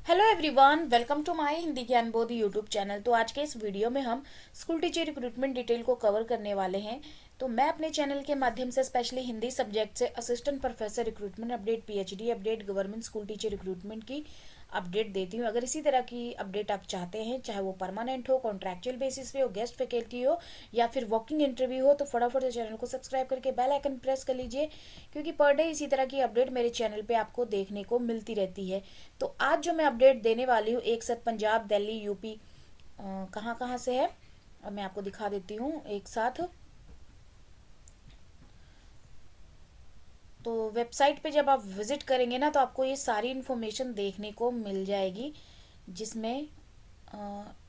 Hello everyone, welcome to my Hindi Gyan Bodh YouTube channel. तो आज के इस वीडियो में हम स्कूल टीचर रिक्रूटमेंट डिटेल को कवर करने वाले हैं। तो मैं अपने चैनल के माध्यम से स्पेशली हिंदी सब्जेक्ट से assistant professor recruitment update, PhD update, government school teacher recruitment की अपडेट देती हूँ। अगर इसी तरह की अपडेट आप चाहते हैं, चाहे वो परमानेंट हो, कॉन्ट्रैक्चुअल बेसिस पे हो, गेस्ट फैकल्टी हो या फिर वॉकिंग इंटरव्यू हो, तो फटाफट से चैनल को सब्सक्राइब करके बेल आइकन प्रेस कर लीजिए, क्योंकि पर डे इसी तरह की अपडेट मेरे चैनल पे आपको देखने को मिलती रहती है। तो आज जो मैं अपडेट देने वाली हूँ, एक साथ पंजाब, दिल्ली, यूपी कहाँ कहाँ से है, अब मैं आपको दिखा देती हूँ एक साथ। तो वेबसाइट पे जब आप विजिट करेंगे ना, तो आपको ये सारी इन्फॉर्मेशन देखने को मिल जाएगी, जिसमें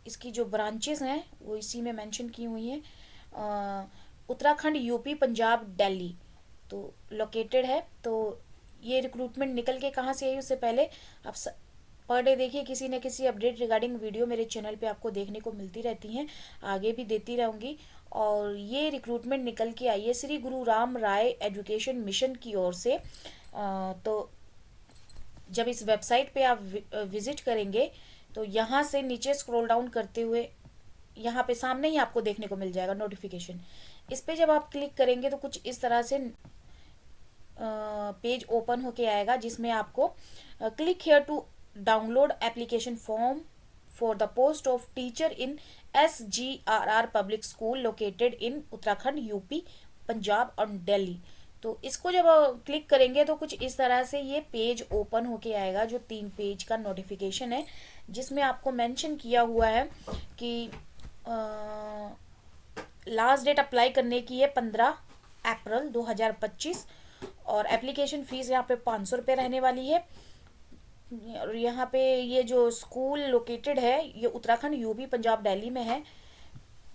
इसकी जो ब्रांचेस हैं वो इसी में मेंशन की हुई हैं। उत्तराखंड, यूपी, पंजाब, दिल्ली तो लोकेटेड है। तो ये रिक्रूटमेंट निकल के कहाँ से आई, उससे पहले आप पर डे देखिए किसी न किसी अपडेट रिगार्डिंग वीडियो मेरे चैनल पे आपको देखने को मिलती रहती हैं, आगे भी देती रहूँगी। और ये रिक्रूटमेंट निकल के आई है श्री गुरु राम राय एजुकेशन मिशन की ओर से। तो जब इस वेबसाइट पे आप विजिट करेंगे, तो यहाँ से नीचे स्क्रॉल डाउन करते हुए यहाँ पे सामने ही आपको देखने को मिल जाएगा नोटिफिकेशन। इस पे जब आप क्लिक करेंगे तो कुछ इस तरह से पेज ओपन होके आएगा, जिसमें आपको click here to download application form for the post of teacher in SGRR public school located in Uttarakhand, UP, Punjab और दिल्ली। तो इसको जब क्लिक करेंगे तो कुछ इस तरह से ये पेज ओपन होके आएगा, जो 3 पेज का नोटिफिकेशन है, जिसमें आपको मेंशन किया हुआ है कि लास्ट डेट अप्लाई करने की है 15 अप्रैल 2025 और एप्लीकेशन फ़ीस यहाँ पे 500 रुपये रहने वाली है। और यहाँ पे ये जो स्कूल लोकेटेड है ये उत्तराखंड, यूपी, पंजाब, दिल्ली में है।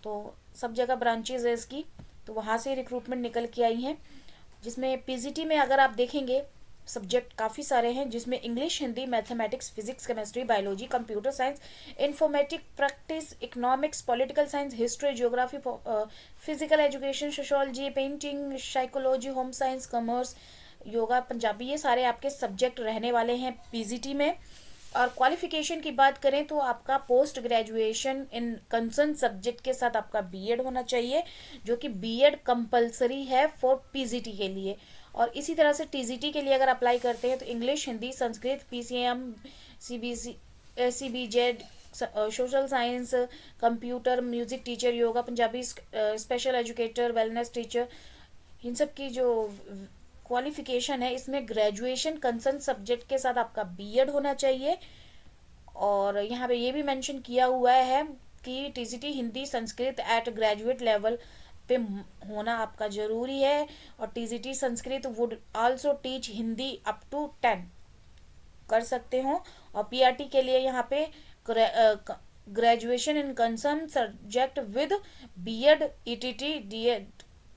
तो सब जगह ब्रांचेज है इसकी, तो वहाँ से रिक्रूटमेंट निकल के आई हैं। जिसमें पीजीटी में अगर आप देखेंगे सब्जेक्ट काफ़ी सारे हैं, जिसमें English, Hindi, mathematics, physics, chemistry, biology, computer science, informatic practice, economics, political science, history, geography, physical education, sociology, painting, psychology, home science, commerce, yoga, Punjabi, ये सारे आपके सब्जेक्ट रहने वाले हैं पीजीटी में। और क्वालिफिकेशन की बात करें तो आपका post graduation in concern subject के साथ आपका बीएड होना चाहिए, जो कि बीएड कंपलसरी है फॉर पीजीटी के लिए। और इसी तरह से टीजीटी के लिए अगर अप्लाई करते हैं तो English, Hindi, Sanskrit, PCM, CBC, CBZ, social science, computer, music teacher, yoga, Punjabi, special educator, wellness teacher, इन सब की जो क्वालिफिकेशन है, इसमें ग्रेजुएशन कंसर्न सब्जेक्ट के साथ आपका बीएड होना चाहिए। और यहाँ पे ये भी मेंशन किया हुआ है कि TGT Hindi Sanskrit at graduate level पे होना आपका ज़रूरी है। और TGT Sanskrit would also teach Hindi up to 10 कर सकते हो। और पीआरटी के लिए यहाँ पे graduation in concern subject with BEd, ETT, DEd,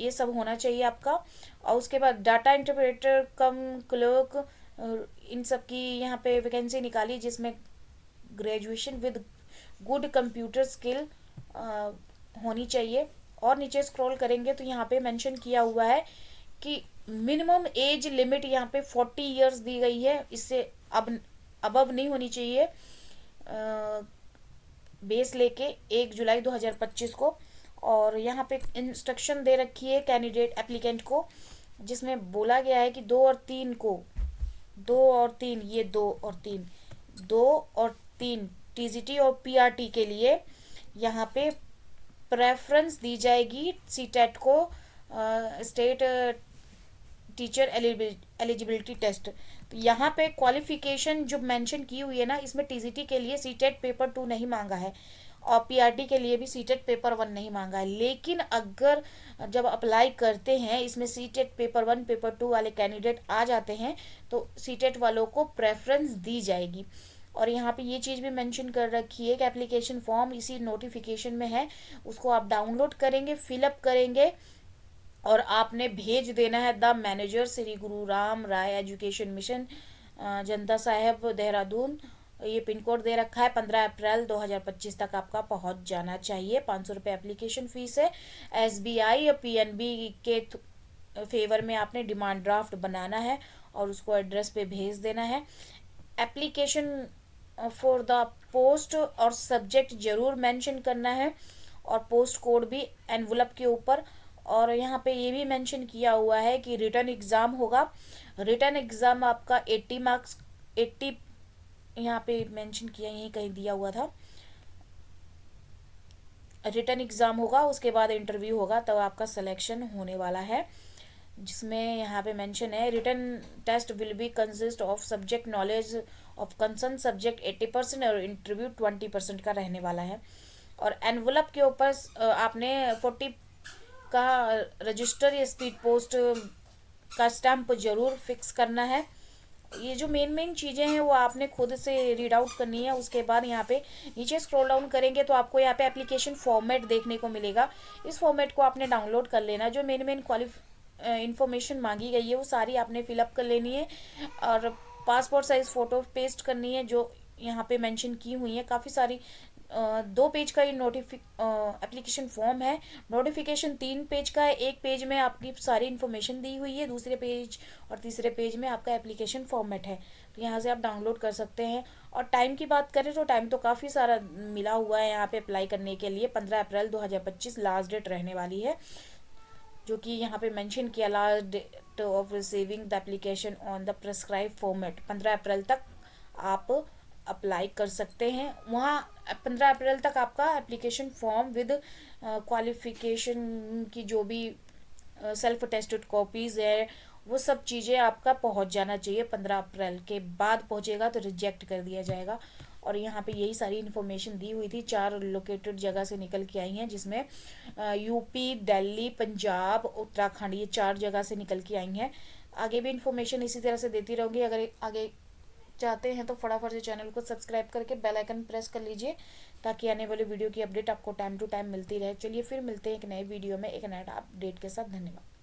ये सब होना चाहिए आपका। और उसके बाद डाटा इंटरप्रेटर कम क्लर्क, इन सब की यहाँ पे वैकेंसी निकाली, जिसमें graduation with good computer skill होनी चाहिए। और नीचे स्क्रॉल करेंगे तो यहाँ पे मेंशन किया हुआ है कि मिनिमम एज लिमिट यहाँ पे 40 इयर्स दी गई है, इससे अबव नहीं होनी चाहिए बेस लेके 1 जुलाई 2025 को। और यहाँ पे इंस्ट्रक्शन दे रखी है कैंडिडेट एप्लीकेंट को, जिसमें बोला गया है कि 2 और 3 को, 2 और 3, ये 2 और 3, 2 और 3 टीजीटी और पीआरटी के लिए यहाँ पे प्रेफरेंस दी जाएगी सीटेट को, स्टेट टीचर एलिजिबिलिटी टेस्ट। तो यहाँ पे क्वालिफिकेशन जो मेंशन की हुई है ना, इसमें टीजीटी के लिए सीटेट पेपर 2 नहीं मांगा है और पीआरटी के लिए भी सीटेट पेपर 1 नहीं मांगा है। लेकिन अगर जब अप्लाई करते हैं इसमें सीटेट पेपर 1, पेपर 2 वाले कैंडिडेट आ जाते हैं, तो सीटेट वालों को प्रेफरेंस दी जाएगी। और यहाँ पे ये चीज़ भी मेंशन कर रखी है कि एप्लीकेशन फॉर्म इसी नोटिफिकेशन में है, उसको आप डाउनलोड करेंगे, फिलअप करेंगे और आपने भेज देना है the manager Shri Guru Ram Rai education mission, जनता साहेब, देहरादून। ये पिन कोड दे रखा है, 15 अप्रैल 2025 तक आपका पहुंच जाना चाहिए। 500 रुपये एप्लीकेशन फ़ीस है। एसबीआई या पीएनबी के फेवर में आपने डिमांड ड्राफ्ट बनाना है और उसको एड्रेस पे भेज देना है। एप्लीकेशन फॉर द पोस्ट और सब्जेक्ट जरूर मेंशन करना है, और पोस्ट कोड भी एनवलप के ऊपर। और यहाँ पे ये भी मेंशन किया हुआ है कि रिटर्न एग्ज़ाम होगा। रिटर्न एग्ज़ाम आपका 80 मार्क्स, 80 यहाँ पे मेंशन किया, यहीं कहीं दिया हुआ था। रिटर्न एग्ज़ाम होगा, उसके बाद इंटरव्यू होगा, तब आपका सिलेक्शन होने वाला है। जिसमें यहाँ पे मेंशन है written test will be consist of subject knowledge of concern subject 80% और इंटरव्यू 20% का रहने वाला है। और एनवलप के ऊपर आपने 40 का रजिस्टर या स्पीड पोस्ट का स्टैम्प जरूर फिक्स करना है। ये जो मेन चीज़ें हैं वो आपने खुद से रीड आउट करनी है। उसके बाद यहाँ पे नीचे स्क्रॉल डाउन करेंगे तो आपको यहाँ पे एप्लीकेशन फॉर्मेट देखने को मिलेगा। इस फॉर्मेट को आपने डाउनलोड कर लेना। जो मेन इंफॉर्मेशन मांगी गई है वो सारी आपने फिलअप कर लेनी है, और पासपोर्ट साइज फ़ोटो पेस्ट करनी है जो यहाँ पे मेंशन की हुई है। काफ़ी सारी 2 पेज का ये एप्लीकेशन फॉर्म है। नोटिफिकेशन 3 पेज का है। एक पेज में आपकी सारी इन्फॉर्मेशन दी हुई है, दूसरे पेज और तीसरे पेज में आपका एप्लीकेशन फॉर्मेट है। तो यहाँ से आप डाउनलोड कर सकते हैं। और टाइम की बात करें तो टाइम तो काफ़ी सारा मिला हुआ है यहाँ पे अप्लाई करने के लिए। 15 अप्रैल 2025 लास्ट डेट रहने वाली है, जो कि यहाँ पे मेंशन किया, last date of receiving the application on the prescribe format. 15 April तक आप अप्लाई कर सकते हैं। वहाँ 15 अप्रैल तक आपका एप्लीकेशन फॉर्म विद क्वालिफिकेशन की जो भी सेल्फ टेस्टेड कॉपीज़ है वो सब चीज़ें आपका पहुंच जाना चाहिए। 15 अप्रैल के बाद पहुंचेगा तो रिजेक्ट कर दिया जाएगा। और यहाँ पे यही सारी इन्फॉर्मेशन दी हुई थी। 4 लोकेटेड जगह से निकल के आई हैं, जिसमें यूपी, दिल्ली, पंजाब, उत्तराखंड, ये 4 जगह से निकल के आई हैं। आगे भी इन्फॉर्मेशन इसी तरह से देती रहूँगी। अगर आगे चाहते हैं तो फटाफट से चैनल को सब्सक्राइब करके बेल आइकन प्रेस कर लीजिए, ताकि आने वाली वीडियो की अपडेट आपको टाइम टू टाइम मिलती रहे। चलिए फिर मिलते हैं एक नए वीडियो में एक नए अपडेट के साथ। धन्यवाद।